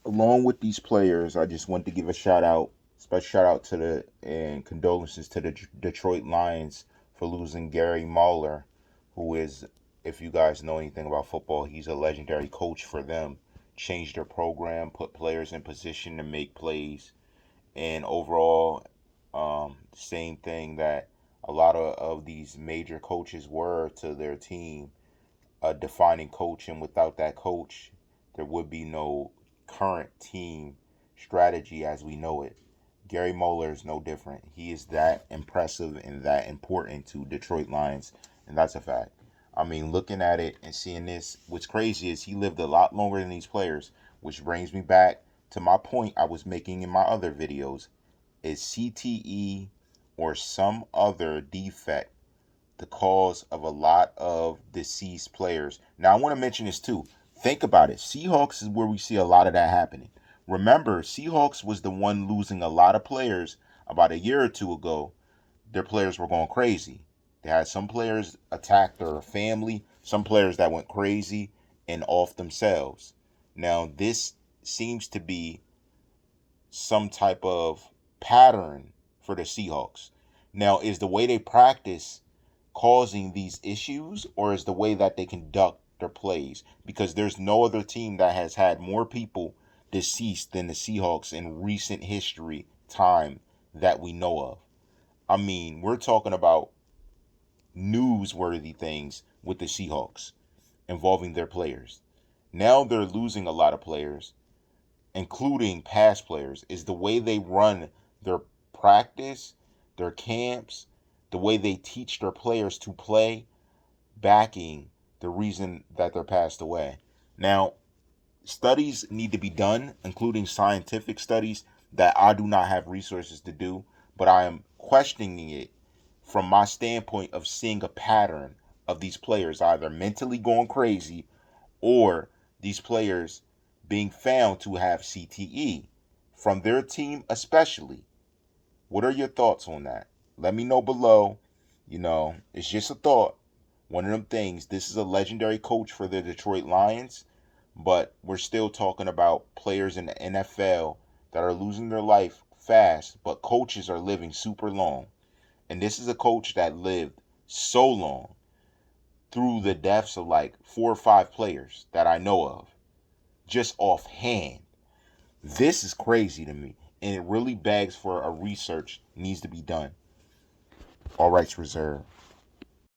along with these players, I just want to give a shout out, special shout out to the and condolences to the Detroit Lions for losing Gary Moeller, who is, if you guys know anything about football, he's a legendary coach for them. Changed their program, put players in position to make plays, and overall, same thing that a lot of these major coaches were to their team, a defining coach, and without that coach, there would be no current team strategy as we know it. Gary Moeller is no different. He is that impressive and that important to Detroit Lions, and that's a fact. I mean, looking at it and seeing this, what's crazy is he lived a lot longer than these players, which brings me back to my point I was making in my other videos. Is CTE or some other defect the cause of a lot of deceased players? Now, I want to mention this too. Think about it. Seahawks is where we see a lot of that happening. Remember, Seahawks was the one losing a lot of players about a year or two ago. Their players were going crazy. They had some players attack their family, some players that went crazy and off themselves. Now, this seems to be some type of pattern for the Seahawks. Now, is the way they practice causing these issues, or is the way that they conduct their plays? Because there's no other team that has had more people deceased than the Seahawks in recent history time that we know of. I mean, we're talking about newsworthy things with the Seahawks involving their players. Now they're losing a lot of players, including past players. Is the way they run their practice, their camps, the way they teach their players to play, backing the reason that they're passed away. Now, studies need to be done, including scientific studies that I do not have resources to do, but I am questioning it from my standpoint of seeing a pattern of these players either mentally going crazy or these players being found to have CTE from their team, especially. What are your thoughts on that? Let me know below. It's just a thought. One of them things. This is a legendary coach for the Detroit Lions, but we're still talking about players in the NFL that are losing their life fast, but coaches are living super long. And this is a coach that lived so long through the deaths of like 4 or 5 players that I know of, just offhand. This is crazy to me, and it really begs for a research needs to be done. All rights reserved.